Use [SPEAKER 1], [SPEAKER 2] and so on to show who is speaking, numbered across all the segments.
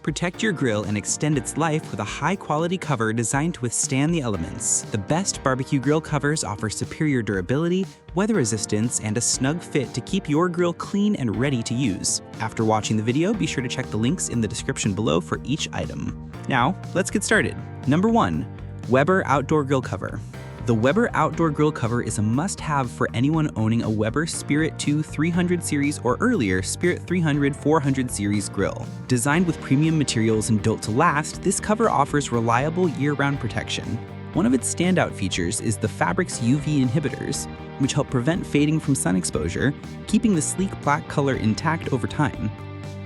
[SPEAKER 1] Protect your grill and extend its life with a high-quality cover designed to withstand the elements. The best barbecue grill covers offer superior durability, weather resistance, and a snug fit to keep your grill clean and ready to use. After watching the video, be sure to check the links in the description below for each item. Now, let's get started. Number 1. Weber Outdoor Grill Cover. The Weber Outdoor Grill Cover is a must-have for anyone owning a Weber Spirit 2 300 series or earlier Spirit 300 400 series grill. Designed with premium materials and built to last, this cover offers reliable year-round protection. One of its standout features is the fabric's UV inhibitors, which help prevent fading from sun exposure, keeping the sleek black color intact over time.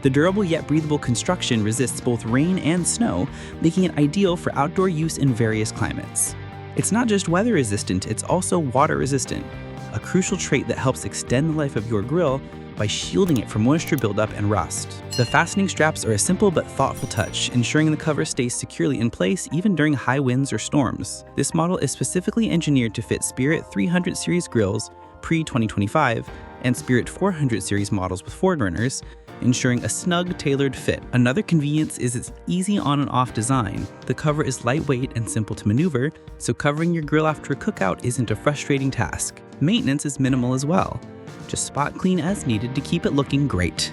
[SPEAKER 1] The durable yet breathable construction resists both rain and snow, making it ideal for outdoor use in various climates. It's not just weather resistant, it's also water resistant, a crucial trait that helps extend the life of your grill by shielding it from moisture buildup and rust. The fastening straps are a simple but thoughtful touch, ensuring the cover stays securely in place even during high winds or storms. This model is specifically engineered to fit Spirit 300 series grills pre-2025 and Spirit 400 series models with Forerunners, ensuring a snug, tailored fit. Another convenience is its easy on and off design. The cover is lightweight and simple to maneuver, so covering your grill after a cookout isn't a frustrating task. Maintenance is minimal as well. Just spot clean as needed to keep it looking great.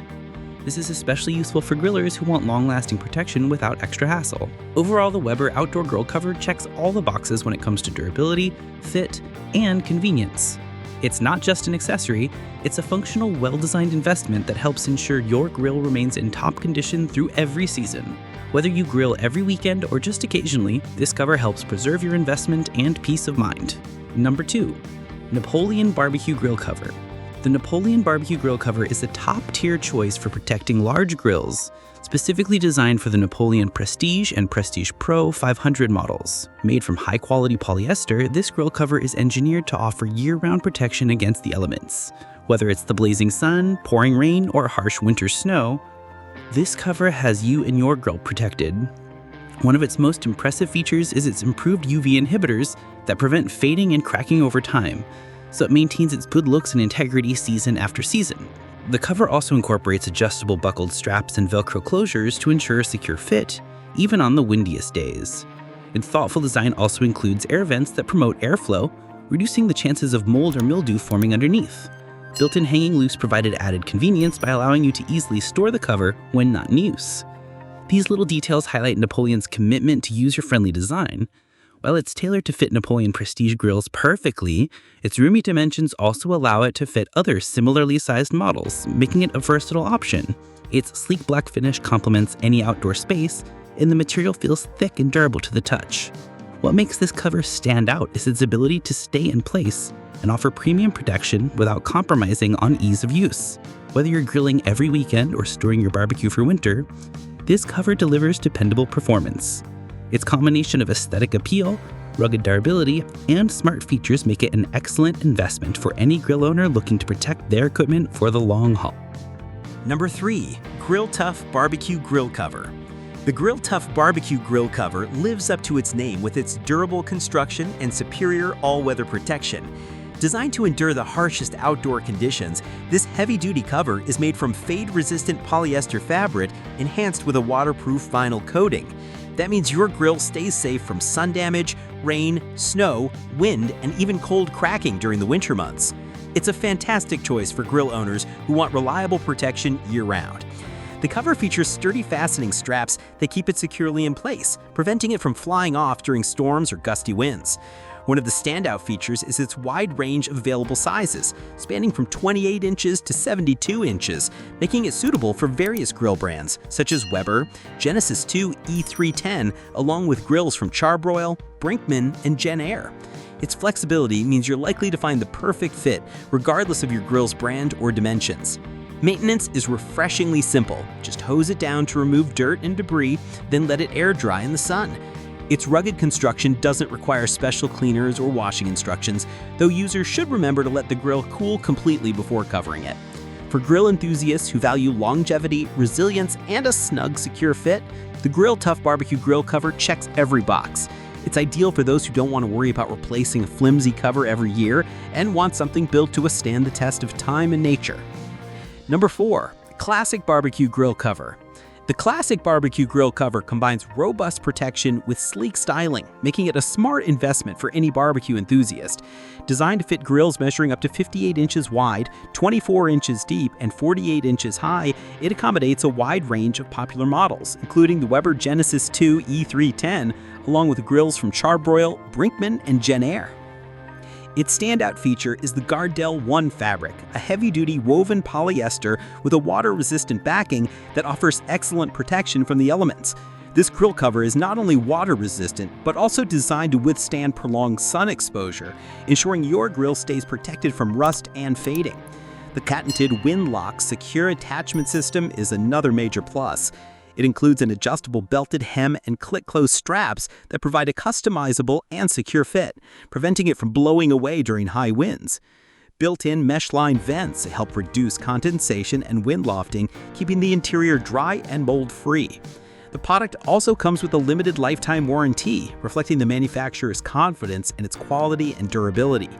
[SPEAKER 1] This is especially useful for grillers who want long-lasting protection without extra hassle. Overall, the Weber Outdoor Grill Cover checks all the boxes when it comes to durability, fit, and convenience. It's not just an accessory, it's a functional, well-designed investment that helps ensure your grill remains in top condition through every season. Whether you grill every weekend or just occasionally, this cover helps preserve your investment and peace of mind. Number 2. Napoleon Barbecue Grill Cover. The Napoleon Barbecue Grill Cover is a top-tier choice for protecting large grills, specifically designed for the Napoleon Prestige and Prestige Pro 500 models. Made from high-quality polyester, this grill cover is engineered to offer year-round protection against the elements. Whether it's the blazing sun, pouring rain, or harsh winter snow, this cover has you and your grill protected. One of its most impressive features is its improved UV inhibitors that prevent fading and cracking over time, so it maintains its good looks and integrity season after season. The cover also incorporates adjustable buckled straps and Velcro closures to ensure a secure fit, even on the windiest days. Its thoughtful design also includes air vents that promote airflow, reducing the chances of mold or mildew forming underneath. Built-in hanging loops provided added convenience by allowing you to easily store the cover when not in use. These little details highlight Napoleon's commitment to user-friendly design. While it's tailored to fit Napoleon Prestige grills perfectly, its roomy dimensions also allow it to fit other similarly sized models, making it a versatile option. Its sleek black finish complements any outdoor space, and the material feels thick and durable to the touch. What makes this cover stand out is its ability to stay in place and offer premium protection without compromising on ease of use. Whether you're grilling every weekend or storing your barbecue for winter, this cover delivers dependable performance. Its combination of aesthetic appeal, rugged durability, and smart features make it an excellent investment for any grill owner looking to protect their equipment for the long haul.
[SPEAKER 2] Number 3. Grill Tough Barbecue Grill Cover. The Grill Tough Barbecue Grill Cover lives up to its name with its durable construction and superior all-weather protection. Designed to endure the harshest outdoor conditions, this heavy-duty cover is made from fade-resistant polyester fabric enhanced with a waterproof vinyl coating. That means your grill stays safe from sun damage, rain, snow, wind, and even cold cracking during the winter months. It's a fantastic choice for grill owners who want reliable protection year-round. The cover features sturdy fastening straps that keep it securely in place, preventing it from flying off during storms or gusty winds. One of the standout features is its wide range of available sizes, spanning from 28 inches to 72 inches, making it suitable for various grill brands, such as Weber, Genesis 2 E310, along with grills from Charbroil, Brinkmann, and Gen Air. Its flexibility means you're likely to find the perfect fit, regardless of your grill's brand or dimensions. Maintenance is refreshingly simple. Just hose it down to remove dirt and debris, then let it air dry in the sun. Its rugged construction doesn't require special cleaners or washing instructions, though users should remember to let the grill cool completely before covering it. For grill enthusiasts who value longevity, resilience, and a snug, secure fit, the Grill Tough Barbecue Grill Cover checks every box. It's ideal for those who don't want to worry about replacing a flimsy cover every year and want something built to withstand the test of time and nature. Number 4. Classic Barbecue Grill Cover. The classic barbecue grill cover combines robust protection with sleek styling, making it a smart investment for any barbecue enthusiast. Designed to fit grills measuring up to 58 inches wide, 24 inches deep, and 48 inches high, it accommodates a wide range of popular models, including the Weber Genesis 2 E310, along with grills from Charbroil, Brinkmann, and Jenn-Air. Its standout feature is the Gardel 1 fabric, a heavy-duty woven polyester with a water-resistant backing that offers excellent protection from the elements. This grill cover is not only water-resistant, but also designed to withstand prolonged sun exposure, ensuring your grill stays protected from rust and fading. The patented Windlock secure attachment system is another major plus. It includes an adjustable belted hem and click-close straps that provide a customizable and secure fit, preventing it from blowing away during high winds. Built-in mesh-lined vents help reduce condensation and wind lofting, keeping the interior dry and mold-free. The product also comes with a limited lifetime warranty, reflecting the manufacturer's confidence in its quality and durability.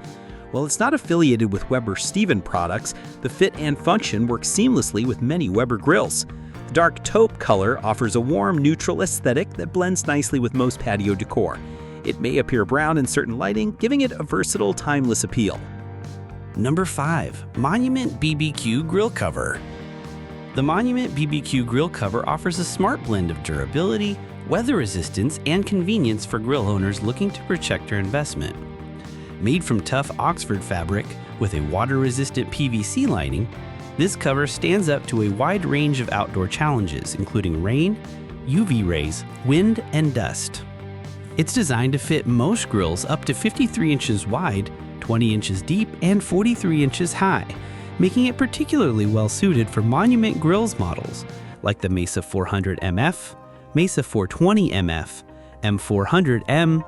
[SPEAKER 2] While it's not affiliated with Weber Stephen products, the fit and function work seamlessly with many Weber grills. The dark taupe color offers a warm, neutral aesthetic that blends nicely with most patio decor. It may appear brown in certain lighting, giving it a versatile, timeless appeal.
[SPEAKER 1] Number 5. Monument BBQ Grill Cover. The Monument BBQ Grill Cover offers a smart blend of durability, weather resistance, and convenience for grill owners looking to protect their investment. Made from tough Oxford fabric with a water-resistant PVC lining, this cover stands up to a wide range of outdoor challenges, including rain, UV rays, wind, and dust. It's designed to fit most grills up to 53 inches wide, 20 inches deep, and 43 inches high, making it particularly well suited for Monument Grills models like the Mesa 400 MF, Mesa 420 MF, M400M,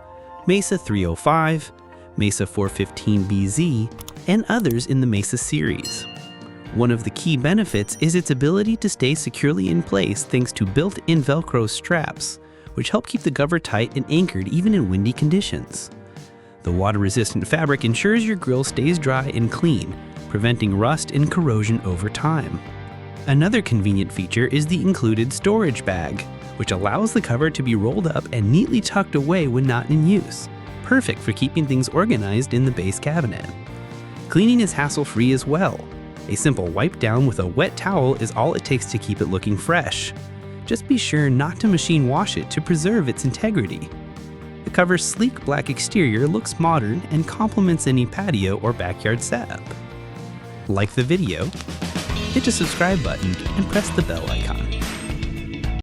[SPEAKER 1] Mesa 305, Mesa 415 BZ, and others in the Mesa series. One of the key benefits is its ability to stay securely in place thanks to built-in Velcro straps, which help keep the cover tight and anchored even in windy conditions. The water-resistant fabric ensures your grill stays dry and clean, preventing rust and corrosion over time. Another convenient feature is the included storage bag, which allows the cover to be rolled up and neatly tucked away when not in use, perfect for keeping things organized in the base cabinet. Cleaning is hassle-free as well. A simple wipe down with a wet towel is all it takes to keep it looking fresh. Just be sure not to machine wash it to preserve its integrity. The cover's sleek black exterior looks modern and complements any patio or backyard setup. Like the video, hit the subscribe button and press the bell icon.